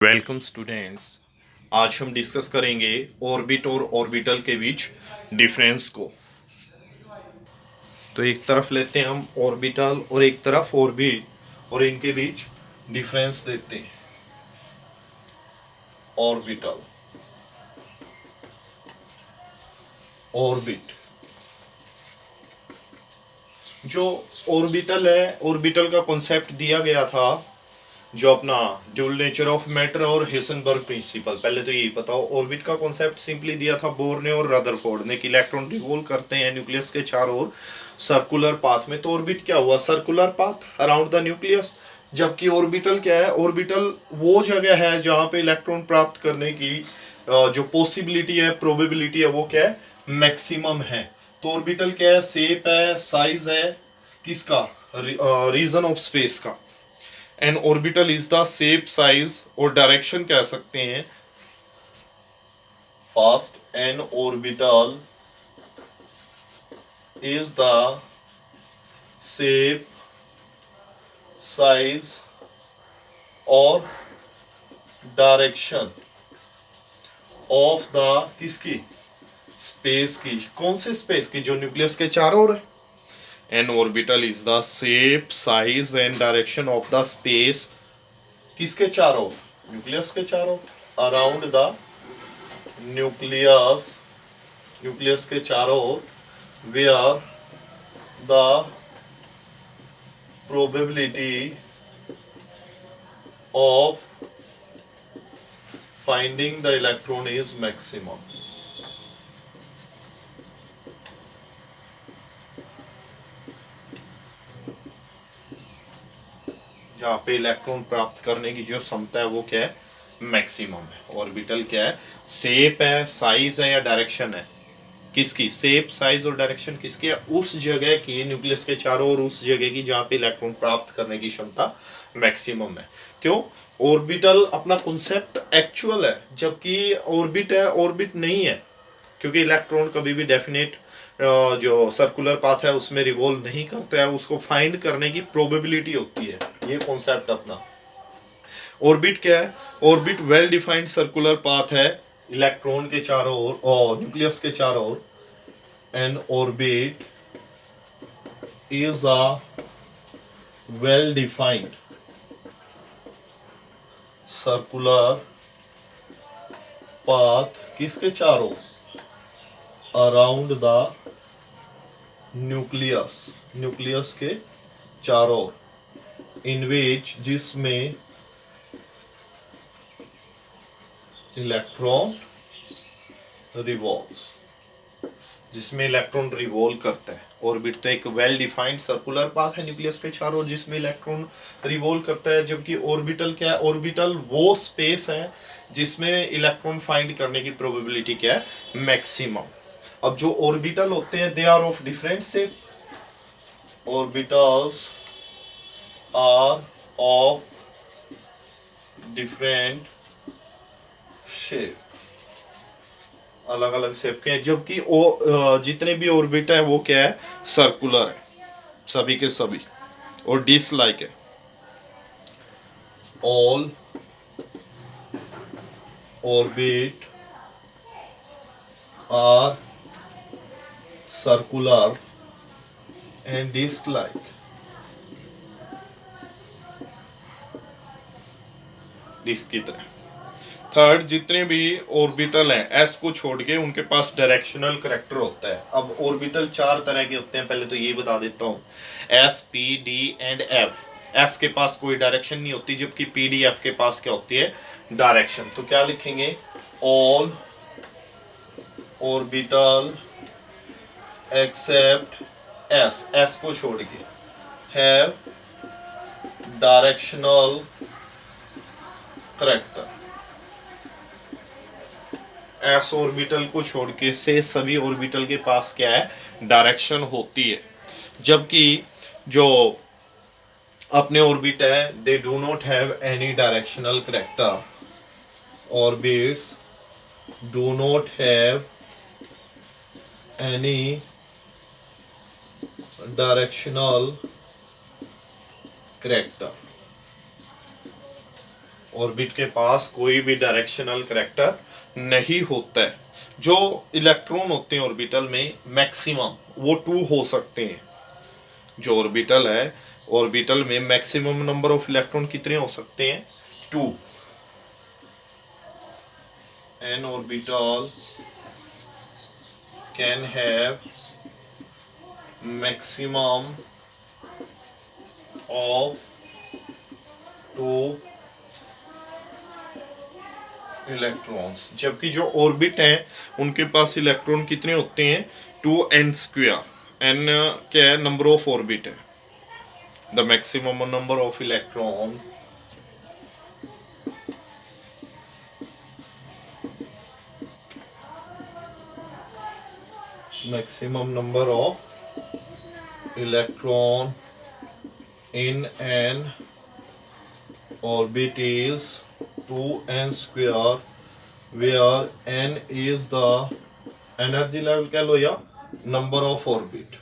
Welcome students. आज हम discuss करेंगे ऑर्बिट और ऑर्बिटल के बीच डिफरेंस को। तो एक तरफ लेते हैं हम ऑर्बिटल और एक तरफ ऑर्बिट और इनके बीच डिफरेंस देते हैं। Orbital, orbit. जो ऑर्बिटल है, ऑर्बिटल का कॉन्सेप्ट दिया गया था जो अपना ड्यूल नेचर ऑफ मैटर और हेसनबर्ग प्रिंसिपल। पहले तो यही बताओ, ऑर्बिट का कॉन्सेप्ट सिंपली दिया था बोर ने और रदरफोर्ड ने कि इलेक्ट्रॉन रिवॉल्व करते हैं न्यूक्लियस के चारों ओर सर्कुलर पाथ में। तो ऑर्बिट क्या हुआ? Circular path around the nucleus. जबकि ऑर्बिटल क्या है? ऑर्बिटल वो जगह है जहां पे इलेक्ट्रॉन प्राप्त करने की जो पॉसिबिलिटी है, प्रोबेबिलिटी है, वो क्या है? मैक्सिमम है। तो ऑर्बिटल क्या है? शेप है, साइज है किसका? रीजन ऑफ स्पेस का। N orbital is the shape, size और डायरेक्शन कह सकते हैं। First, N orbital is the shape, size और डायरेक्शन ऑफ द किसकी? स्पेस की। कौन से स्पेस की? जो न्यूक्लियस के चारों ओर है। N orbital is the shape, size and direction of the space किसके चारों? न्यूक्लियस के चारों। अराउंड द न्यूक्लियस, न्यूक्लियस के चारों ओर। Where the probability of finding the electron is maximum. जहां पे इलेक्ट्रॉन प्राप्त करने की जो क्षमता है वो क्या है? मैक्सिमम है। ऑर्बिटल क्या है? शेप है, साइज है या डायरेक्शन है? किसकी? शेप, साइज और डायरेक्शन किसकी है? उस जगह की, न्यूक्लियस के चारों ओर उस जगह की जहां पे इलेक्ट्रॉन प्राप्त करने की क्षमता मैक्सिमम है। क्यों? ऑर्बिटल अपना कॉन्सेप्ट एक्चुअल है, जबकि ऑर्बिट है, ऑर्बिट नहीं है। क्योंकि इलेक्ट्रॉन कभी भी डेफिनेट जो सर्कुलर पाथ है उसमें रिवॉल्व नहीं करता है, उसको फाइंड करने की प्रोबेबिलिटी होती है। ये कॉन्सेप्ट अपना। ऑर्बिट क्या है? Orbit well defined circular path है इलेक्ट्रॉन के चारों ओर और न्यूक्लियस के चारों ओर। An orbit is a well defined circular path किसके चारों? अराउंड द न्यूक्लियस, न्यूक्लियस के चारों। इन विच, जिसमें इलेक्ट्रॉन रिवॉल्व्स, जिसमें इलेक्ट्रॉन रिवॉल्व करता है। ऑर्बिट तो एक वेल डिफाइंड सर्कुलर पाथ है न्यूक्लियस के चारों जिसमें इलेक्ट्रॉन रिवॉल्व करता है। जबकि ऑर्बिटल क्या है? ऑर्बिटल वो स्पेस है जिसमें इलेक्ट्रॉन फाइंड करने की प्रोबेबिलिटी क्या है? मैक्सिमम। अब जो ऑर्बिटल होते हैं they are of different shape. Orbitals are of different shape, अलग अलग शेप के हैं। जबकि जितने भी ऑर्बिट है वो क्या है? सर्कुलर है, सभी के सभी, और डिस लाइक है। All orbit are circular and disc like. Disc की तरह। थर्ड, जितने भी ऑर्बिटल हैं एस को छोड़ के उनके पास डायरेक्शनल करेक्टर होता है। अब ऑर्बिटल चार तरह के होते हैं, पहले तो ये बता देता हूँ। S, P, D and F. S के पास कोई डायरेक्शन नहीं होती, जबकि पी, डी, एफ के पास क्या होती है? डायरेक्शन। तो क्या लिखेंगे? All orbital except s, s को छोड़ के, have directional character. S orbital को छोड़ के से सभी ऑर्बिटल के पास क्या है? डायरेक्शन होती है। जबकि जो अपने ऑर्बिट है they do not have any directional character. Orbits do not have any directional character. Orbit के पास कोई भी डायरेक्शनल करैक्टर नहीं होता है। जो इलेक्ट्रॉन होते हैं ऑर्बिटल में मैक्सिमम वो 2 हो सकते हैं। जो ऑर्बिटल है, ऑर्बिटल में मैक्सिमम नंबर ऑफ इलेक्ट्रॉन कितने हो सकते हैं? 2। N orbital can have maximum of 2 electrons, जबकि जो ऑर्बिट हैं उनके पास इलेक्ट्रॉन कितने होते हैं? 2n²। n क्या है? नंबर ऑफ ऑर्बिट है। The maximum number of electron maximum number of electron in an orbit is 2n², where n is the energy level कह लो या number of orbit।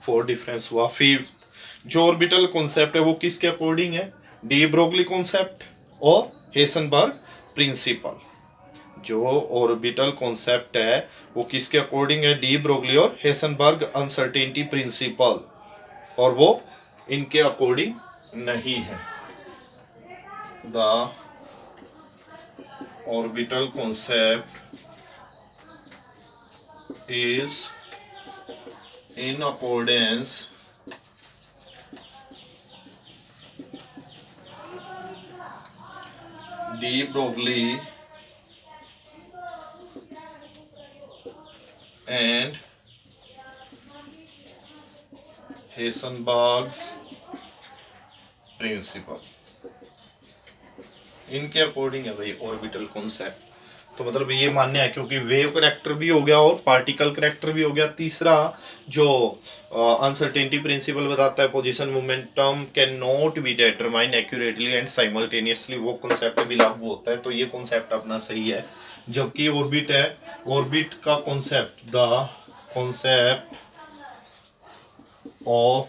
Four difference हुआ। Fifth, जो orbital concept है वो किसके according है? De Broglie concept और Heisenberg principal. जो ऑर्बिटल कॉन्सेप्ट है वो किसके अकॉर्डिंग है? डी ब्रोगली और हेसनबर्ग अनसर्टेनिटी प्रिंसिपल, और वो इनके अकॉर्डिंग नहीं है। The orbital concept is in accordance de Broglie and Heisenberg's principle। इनके अकॉर्डिंग है भाई ऑर्बिटल कॉन्सेप्ट। तो मतलब ये मान्य है, क्योंकि वेव करेक्टर भी हो गया और पार्टिकल करेक्टर भी हो गया। तीसरा जो अनसर्टेनिटी प्रिंसिपल बताता है position momentum can not be determine accurately and simultaneously, वो कॉन्सेप्ट भी लागू होता है। तो ये कॉन्सेप्ट अपना सही है। जबकि ऑर्बिट है, ऑर्बिट का concept, the concept of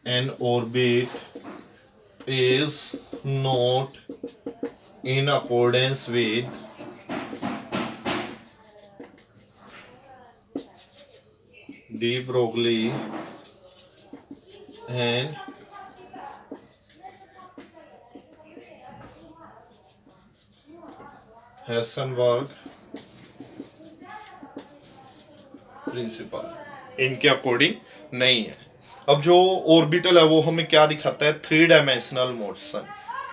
an orbit is not in accordance with de Broglie and Heisenberg principle, इनके अकॉर्डिंग नहीं है। अब जो ऑर्बिटल है वो हमें क्या दिखाता है? 3 डायमेंशनल मोशन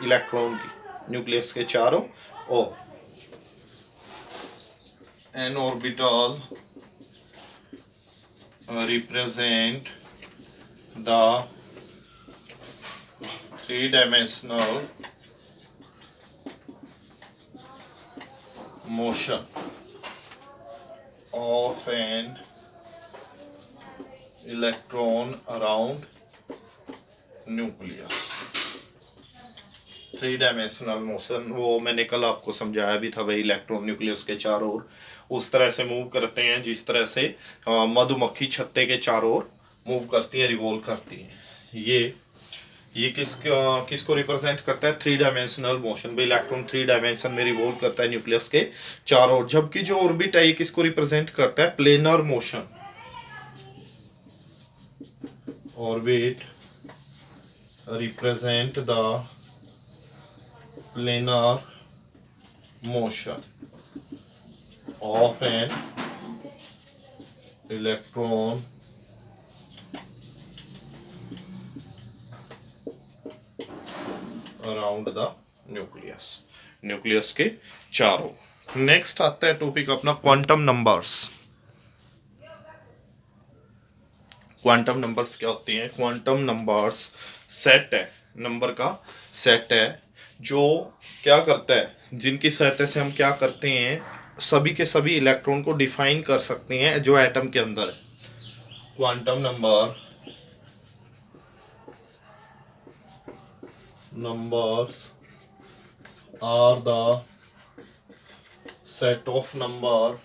इलेक्ट्रॉन की न्यूक्लियस के चारों ओर। An orbital represent the 3-dimensional motion of an electron around nucleus। 3-dimensional motion वो मैंने कल आपको समझाया भी था भाई। इलेक्ट्रॉन न्यूक्लियस के चारों ओर उस तरह से मूव करते हैं जिस तरह से मधुमक्खी छत्ते के चारों ओर मूव करती है, रिवॉल्व करती है। ये किसको रिप्रेजेंट करता है? 3-डायमेंशनल मोशन। भाई इलेक्ट्रॉन 3 डायमेंशन में रिवॉल्व करता है न्यूक्लियस के चारों ओर। जबकि जो ऑर्बिट है ये किसको रिप्रेजेंट करता है? Planar motion. Orbit represent the planar motion of an electron around the nucleus, nucleus के चारों। नेक्स्ट आता है टॉपिक अपना क्वांटम नंबर्स। क्वांटम नंबर्स क्या होती हैं? क्वांटम नंबर्स सेट है, नंबर का सेट है जो क्या करता है, जिनकी सहायता से हम क्या करते हैं, सभी के सभी इलेक्ट्रॉन को डिफाइन कर सकते हैं जो एटम के अंदर है। Quantum numbers are the set of number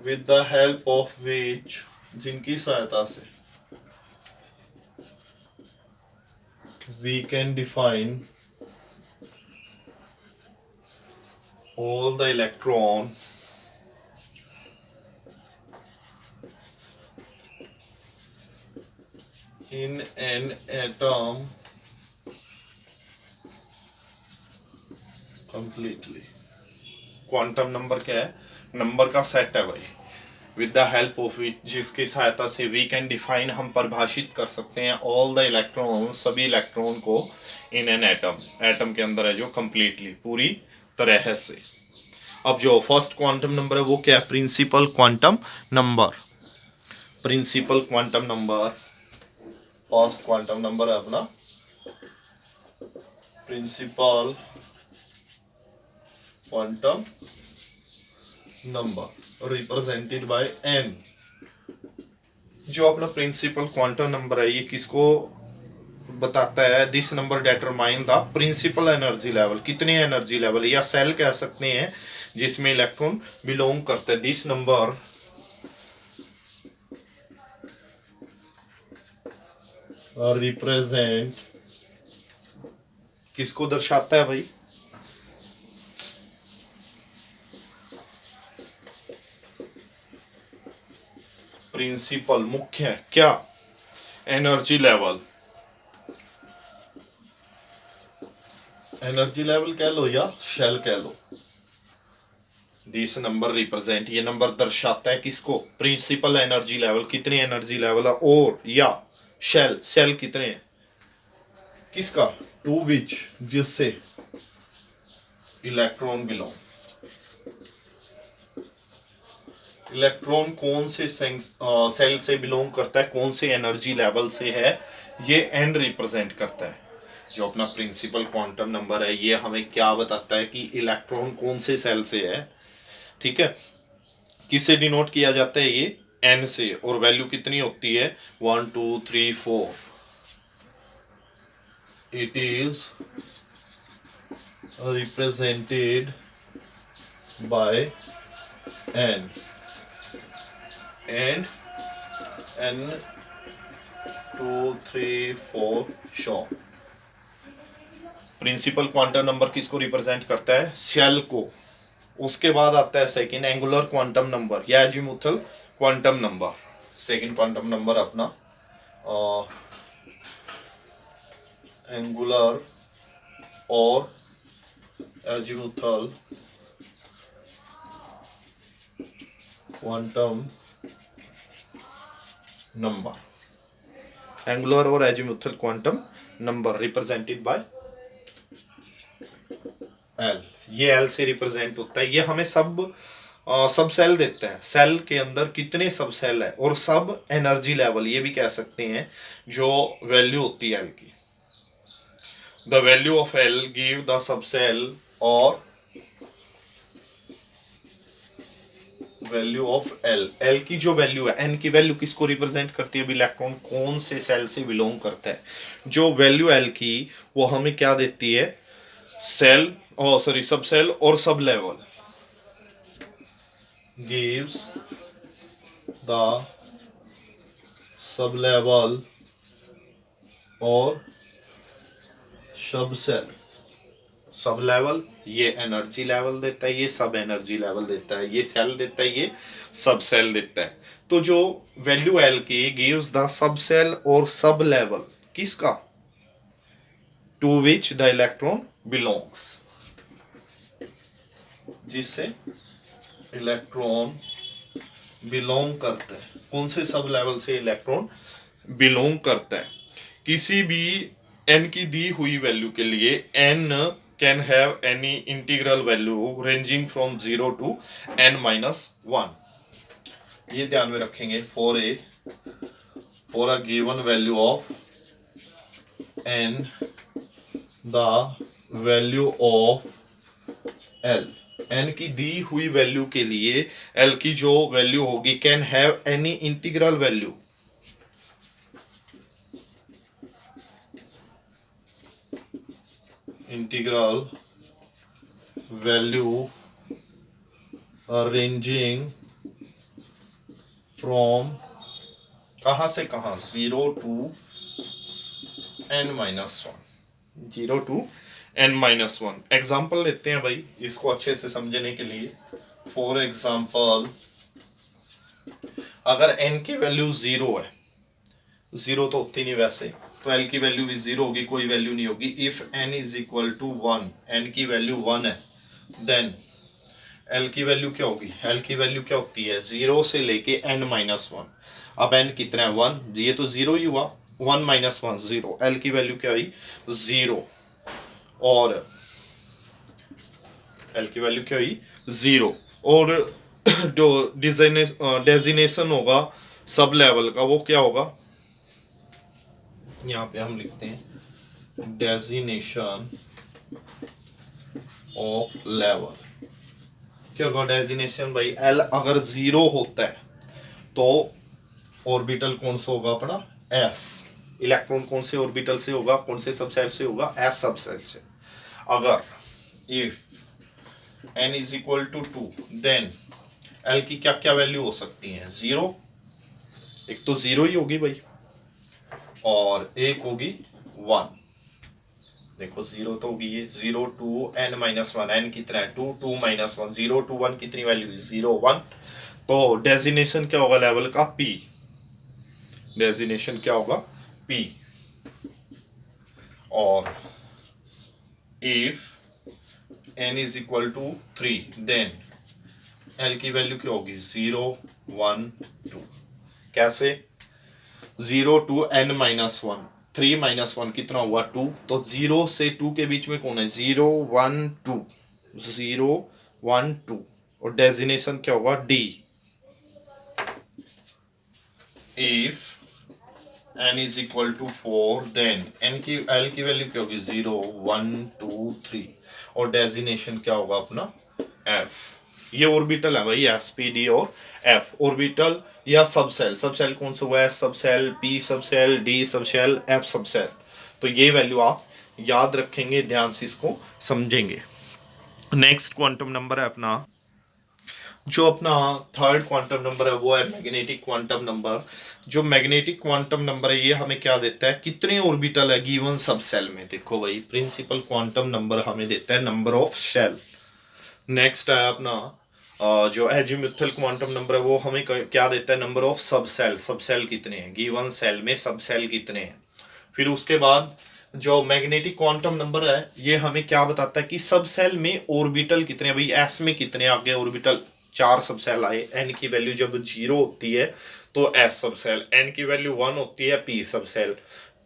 with the help of which जिनकी सहायता से we can define all the electron in an atom completely। Quantum number क्या है? नंबर का सेट है भाई, with the help of which, जिसकी सहायता से वी कैन डिफाइन, हम परिभाषित कर सकते हैं, ऑल द इलेक्ट्रॉन, सभी इलेक्ट्रॉन को, इन एन एटम, एटम के अंदर है जो, कंप्लीटली, पूरी तरह से। अब जो फर्स्ट क्वांटम नंबर है वो क्या है? Principal quantum number. Principal quantum number, first quantum number है अपना principal quantum number, represented by n। जो अपना प्रिंसिपल क्वांटम नंबर है ये किसको बताता है? This number determine the principal energy level, कितने एनर्जी लेवल या सेल कह सकते हैं जिसमें इलेक्ट्रॉन बिलोंग करते हैं। दिस नंबर रिप्रेजेंट, किसको दर्शाता है भाई? प्रिंसिपल, मुख्य, क्या? Energy level. एनर्जी लेवल कह लो या शेल कह लो। दिस नंबर रिप्रेजेंट, ये नंबर दर्शाता है किसको? प्रिंसिपल एनर्जी लेवल, कितने एनर्जी लेवल है, और या शेल, सेल कितने हैं, किसका? टू विच, जिससे इलेक्ट्रॉन बिलोंग। इलेक्ट्रॉन कौन से सेल से बिलोंग करता है, कौन से एनर्जी लेवल से है, ये एन रिप्रेजेंट करता है। जो अपना प्रिंसिपल क्वांटम नंबर है ये हमें क्या बताता है कि इलेक्ट्रॉन कौन से सेल से है, ठीक है। किससे डिनोट किया जाता है? ये एन से, और वैल्यू कितनी होती है? 1 2 3 4। It is represented by n and n 2 3 4 शो। प्रिंसिपल क्वांटम नंबर किसको रिप्रेजेंट करता है? सेल को। उसके बाद आता है सेकंड एंगुलर क्वांटम नंबर या azimuthal quantum number. Second quantum number अपना एंगुलर और एजीमुथल क्वांटम नंबर। एंगुलर और azimuthal quantum number represented by l. ये एल से रिप्रेजेंट होता है। ये हमें सब सेल देता है, सेल के अंदर कितने सब सेल है, और सब एनर्जी लेवल, ये भी कह सकते हैं जो वैल्यू होती है एल की। The value of l give the sub shell, और वैल्यू ऑफ एल, एल की जो वैल्यू है, एन की वैल्यू किसको रिप्रेजेंट करती है? इलेक्ट्रॉन कौन से सेल से बिलोंग करता है। जो वैल्यू एल की वो हमें क्या देती है? सेल, सॉरी, सब सेल और sub level, gives the sub level और सब सेल। सब लेवल ये एनर्जी लेवल देता है, ये सब एनर्जी लेवल देता है, ये सेल देता है, ये सब सेल देता है। तो जो वैल्यू एल की गिव्स द सब सेल और सब लेवल, किसका? To which the electron belongs, जिससे इलेक्ट्रॉन बिलोंग करता है। कौन से सब लेवल से इलेक्ट्रॉन बिलोंग करता है? किसी भी n की दी हुई वैल्यू के लिए n can have any integral value ranging from 0 to n-1। ये ध्यान में रखेंगे। For a given value of n, the value of l, n की दी हुई वैल्यू के लिए l की जो वैल्यू होगी, can have any integral value, integral value ranging from कहाँ से कहाँ, 0 to n-1, 0 to n-1। Example लेते हैं भाई इसको अच्छे से समझने के लिए। फॉर एग्जाम्पल अगर n की वैल्यू 0 है, 0 तो होती नहीं वैसे, तो l की वैल्यू भी 0 होगी, कोई वैल्यू नहीं होगी। If n is equal to 1, n की वैल्यू 1 है, देन l की वैल्यू क्या होगी, l की वैल्यू क्या होती है 0 से लेके n-1। अब n कितना है 1, ये तो 0 ही हुआ, 1 - 1 0, l की वैल्यू क्या हुई 0, और l की वैल्यू क्या हुई 0, और जो डेजिनेशन होगा सब लेवल का वो क्या होगा, यहाँ पे हम लिखते हैं डेजिनेशन ऑफ लेवल। क्या होगा डेजिनेशन भाई, एल अगर 0 होता है तो ऑर्बिटल कौन सा होगा अपना एस, इलेक्ट्रॉन कौन से ऑर्बिटल से होगा, कौन से सबसेल से होगा, एस सबसेल से। अगर if n is equal to 2, then l की क्या क्या वैल्यू हो सकती है 0, एक तो 0 ही होगी भाई, और एक होगी 1। देखो 0 तो होगी ये, 0 to n-1, n कितना है 2, 2 - 1, 0 to 1 कितनी वैल्यू है 0 1। तो डेजिनेशन क्या होगा लेवल का p, डेजिनेशन क्या होगा p। और if n is equal to 3, then l की वैल्यू क्या होगी 0 1 2। कैसे, 0 to n-1, 3 - 1 कितना हुआ 2, तो 0 से 2 के बीच में कौन है 0 1 2, 0 1 2, और डेजिनेशन क्या होगा d। If n is equal to 4, then n की l की वैल्यू क्या होगी 0 1 2 3, और डेजिनेशन क्या होगा अपना f। ये ऑर्बिटल है भाई एस पी डी और एफ, ऑर्बिटल या सबसेल, सबसेल कौन सा हुआ है S subshell, P subshell, D subshell, F subshell. तो ये वैल्यू आप याद रखेंगे, ध्यान से इसको समझेंगे। नेक्स्ट क्वांटम नंबर है अपना, जो अपना थर्ड क्वांटम नंबर है वो है मैग्नेटिक क्वांटम नंबर। जो मैग्नेटिक क्वांटम नंबर है ये हमें क्या देता है, कितने ऑर्बिटल है गिवन सबसेल में। देखो भाई प्रिंसिपल क्वांटम नंबर हमें देता है नंबर ऑफ शेल। नेक्स्ट है अपना जो एजीमुथल क्वांटम नंबर है वो हमें क्या देता है नंबर ऑफ सब सेल, सब सेल कितने हैं गिवन सेल में, सब सेल कितने हैं। फिर उसके बाद जो मैग्नेटिक क्वांटम नंबर है ये हमें क्या बताता है कि सब सेल में ऑर्बिटल कितने हैं भाई, एस में कितने आगे ऑर्बिटल, 4 सब सेल आए। एन की वैल्यू जब 0 होती है तो एस सब सेल, एन की वैल्यू 1 होती है पी सब सेल,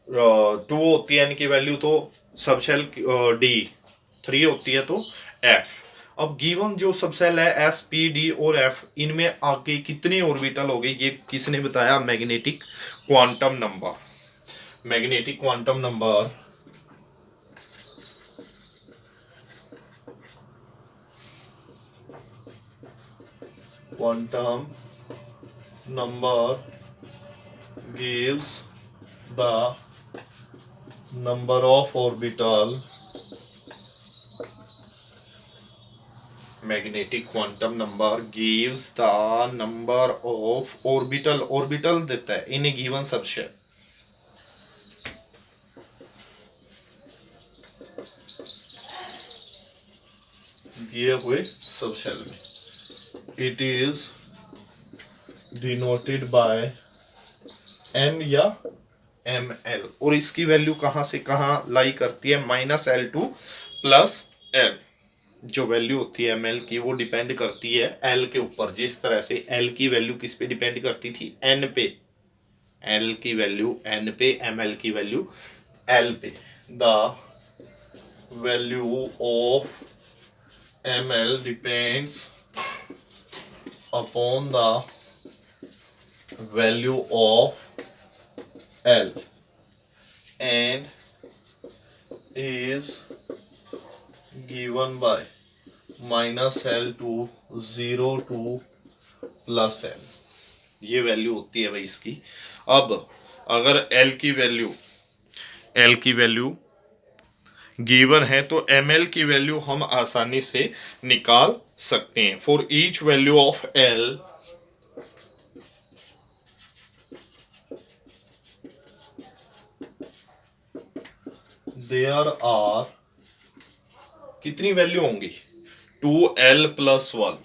2 होती है एन की वैल्यू तो सब सेल डी, 3 होती है तो एफ। अब गिवन जो सबसेल है एस पी डी और एफ, इनमें आगे कितने ऑर्बिटल हो गए ये किसने बताया, magnetic quantum number. Magnetic quantum number quantum number gives the number of orbital, magnetic quantum number gives the number of orbital, orbital देता है इन ए गिवन सबसेल। दिए हुए सबसेल में it is denoted by m या ml, और इसकी value कहां से कहां लाई करती है -L2 + L। जो वैल्यू होती है ml की वो डिपेंड करती है l के ऊपर, जिस तरह से l की वैल्यू किस पे डिपेंड करती थी n पे, l की वैल्यू n पे, ml की वैल्यू l पे। The value of ml depends upon the value of l and is given by -L to 0 to +L। ये वैल्यू होती है भाई इसकी। अब अगर L की वैल्यू गिवन है तो ml की वैल्यू हम आसानी से निकाल सकते हैं। For each value of L there are कितनी वैल्यू होंगी 2l plus 1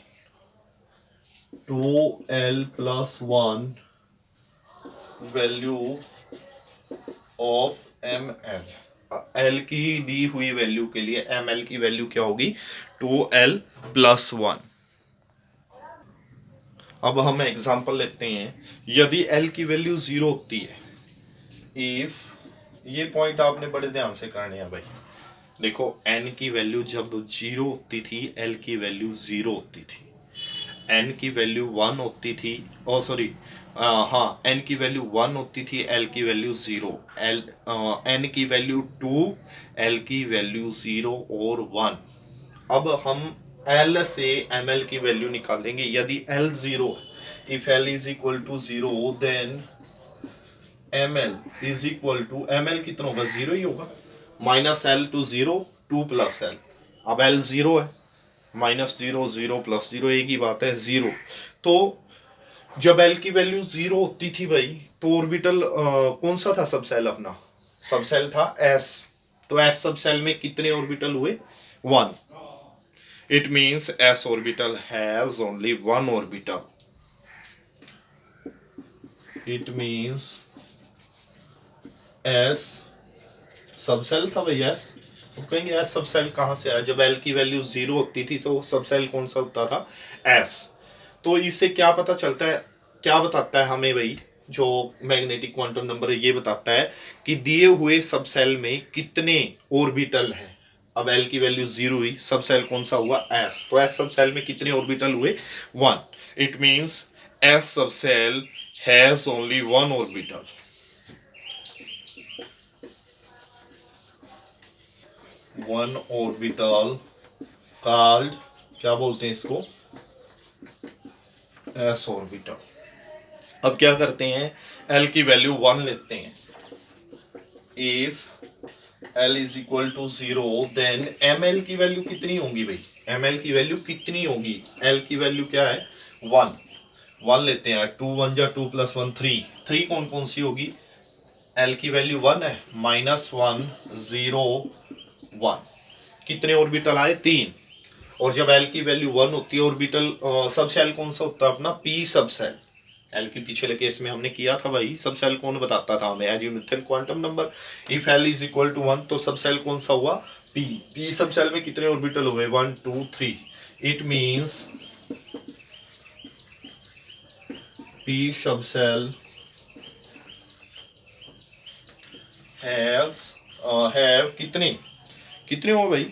2l plus 1 value of ml l की दी हुई वैल्यू के लिए ml की वैल्यू क्या होगी 2l प्लस 1। अब हम एग्जांपल लेते हैं यदि l की वैल्यू 0 होती है इफ ये पॉइंट आपने बड़े ध्यान से करने हैं भाई। देखो n की वैल्यू जब 0 होती थी l की वैल्यू 0 होती थी, n की वैल्यू 1 होती थी सॉरी हाँ n की वैल्यू 1 होती थी l की वैल्यू 0, n की वैल्यू 2 l की वैल्यू 0 और 1। अब हम l से ml की वैल्यू निकालेंगे यदि l 0 if l is equal to 0 then ml is equal to ml कितना होगा 0 ही होगा minus l to 0 2 plus l। अब l 0 है माइनस 0 0 प्लस 0 एक ही बात है 0। तो जब l की वैल्यू 0 होती थी भाई तो ऑर्बिटल कौन सा था सबसेल अपना सबसेल था s। तो s सबसेल में कितने ऑर्बिटल हुए 1। It means s orbital has only 1 orbital. It means s subshell था भाई s। तो कहेंगे s सबसेल कहां से आया जब l की वैल्यू 0 होती थी तो सबसेल कौन सा होता था s। तो इससे क्या पता चलता है क्या बताता है हमें भाई जो मैग्नेटिक क्वांटम नंबर है ये बताता है कि दिए हुए सबसेल में कितने ऑर्बिटल हैं। अब l की वैल्यू 0 हुई सबसेल कौन सा हुआ s। तो s सबसेल में कितने ऑर्बिटल हुए 1। It means s subshell has only 1 orbital. One orbital called क्या बोलते हैं इसको s ऑर्बिटल। अब क्या करते हैं l की वैल्यू 1 लेते हैं if l is equal to 0 then ml की वैल्यू कितनी होगी भाई ml की वैल्यू कितनी होगी l की वैल्यू क्या है 1 लेते हैं 2 1 जा 2 प्लस 1 3 कौन कौन सी होगी l की वैल्यू 1 है माइनस 1 0 1 कितने ऑर्बिटल आए 3। और जब l की वैल्यू 1 होती है ऑर्बिटल सबसेल कौन सा होता है अपना p सबसेल। l के पिछले केस में हमने किया था भाई सबसेल कौन बताता था हमें azimuthal quantum number. If l is equal to 1 तो सबसेल कौन सा हुआ p सबसेल में कितने ऑर्बिटल हुए 1 2 3। It means p subshell have कितने हो भाई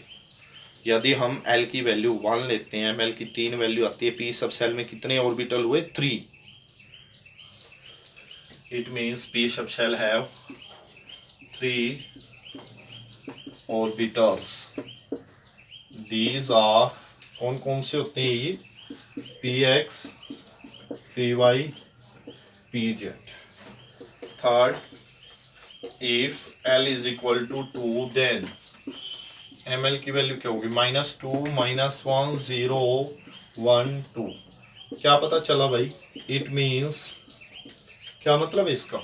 यदि हम l की वैल्यू 1 लेते हैं ml की 3 वैल्यू आती है p सबसेल में कितने ऑर्बिटल हुए 3। It means p subshell have 3 orbitals. These are कौन कौन से होते हैं ये px py pz। Third if l is equal to 2 then ml की वैल्यू क्या होगी -2 -1 0 1 2। क्या पता चला भाई इट मींस क्या मतलब है इसका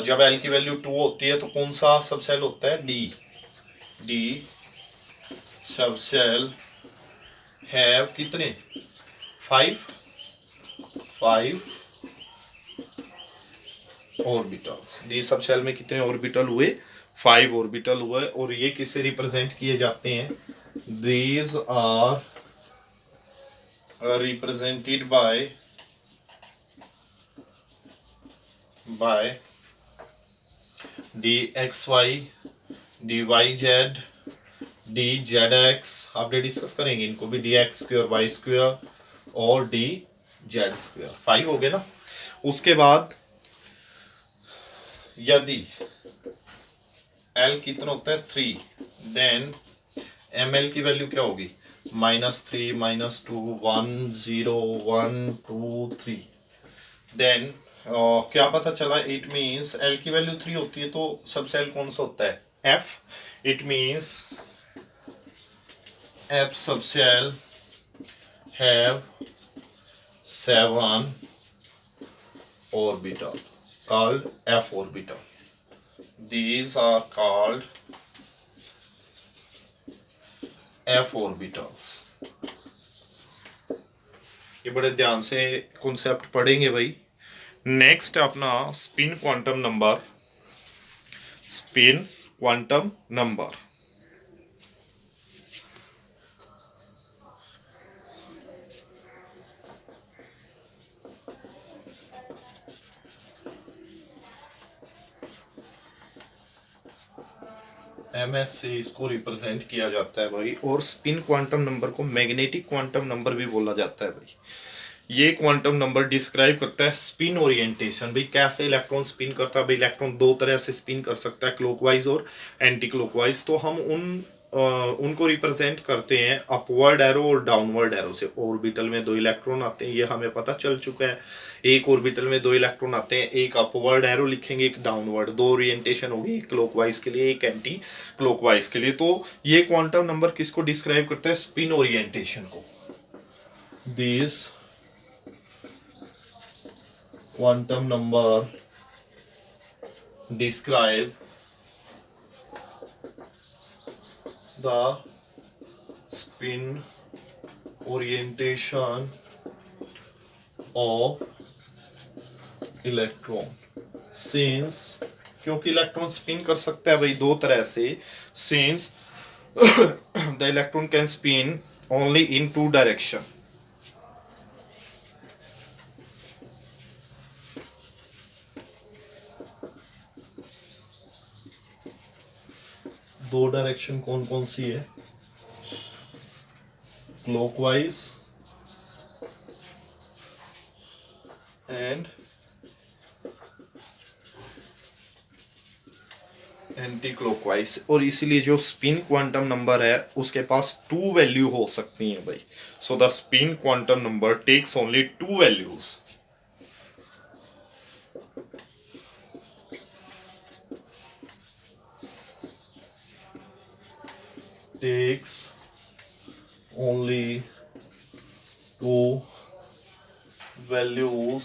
जब l की वैल्यू 2 होती है तो कौन सा सबसेल होता है d सबसेल हैव कितने 5 ऑर्बिटल्स। डी सबसेल में कितने ऑर्बिटल हुए 5 ऑर्बिटल हुए। और ये किससे रिप्रेजेंट किए जाते हैं these are represented by dxy dyz dzx। आपने डिस्कस करेंगे इनको भी dx² y² और dz²। 5 हो गए ना। उसके बाद यदि l कितना होता है 3 देन ml की वैल्यू क्या होगी -3 -2 1 0 1 2 3। देन क्या पता चला इट मींस l की वैल्यू 3 होती है तो सबसेल कौन सा होता है f। It means f subshell have 7 orbital called f orbital. These are called f orbitals. ये बड़े ध्यान से कॉन्सेप्ट पढ़ेंगे भाई। नेक्स्ट अपना spin quantum number, spin quantum number. ms से इसको रिप्रेजेंट किया जाता है भाई। और स्पिन क्वांटम नंबर को मैग्नेटिक क्वांटम नंबर भी बोला जाता है भाई। ये क्वांटम नंबर डिस्क्राइब करता है स्पिन ओरिएंटेशन, भाई कैसे इलेक्ट्रॉन स्पिन करता है। भाई इलेक्ट्रॉन दो तरह से स्पिन कर सकता है, क्लॉकवाइज और एंटी क्लॉकवाइज। तो हम उनको रिप्रेजेंट करते हैं अपवर्ड एरो और डाउनवर्ड एरो से। ऑर्बिटल में दो इलेक्ट्रॉन आते हैं, ये हमें पता चल चुका है। एक ऑर्बिटल में दो इलेक्ट्रॉन आते हैं, एक अपवर्ड एरो लिखेंगे, एक डाउनवर्ड। दो ओरिएंटेशन होगी, एक क्लॉकवाइज के लिए, एक एंटी क्लॉकवाइज के लिए। तो ये क्वांटम नंबर किसको डिस्क्राइब करता है? स्पिन ओरिएंटेशन को। This quantum number describe the spin orientation of electron। since क्योंकि इलेक्ट्रॉन स्पिन कर सकता है भाई दो तरह से, since the electron can spin only in two direction। दो डायरेक्शन कौन कौन सी है? Clockwise and anti clockwise. और इसीलिए जो स्पिन क्वांटम नंबर है उसके पास टू वैल्यू हो सकती है भाई। So the spin quantum number takes only two values. takes only two values।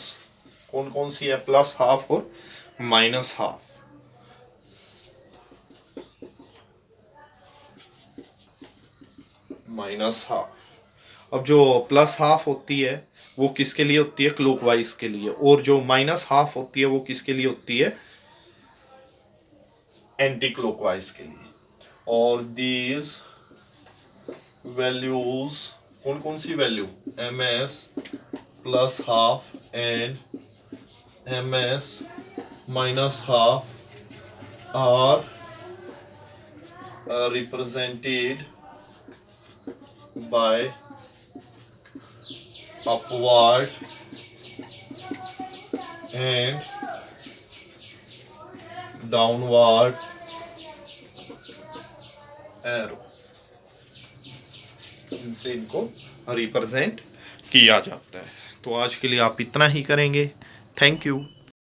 कौन कौन सी है? प्लस हाफ और माइनस हाफ। Minus half. अब जो प्लस हाफ होती है वो किसके लिए होती है? क्लॉकवाइज के लिए। और जो माइनस हाफ होती है वो किसके लिए होती है? एंटी क्लॉकवाइज के लिए। और दीज वैल्यूज, कौन कौन सी value? ms plus half and ms minus half are represented by upward and downward arrow. इनसे इनको रिप्रेजेंट किया जाता है। तो आज के लिए आप इतना ही करेंगे। Thank you.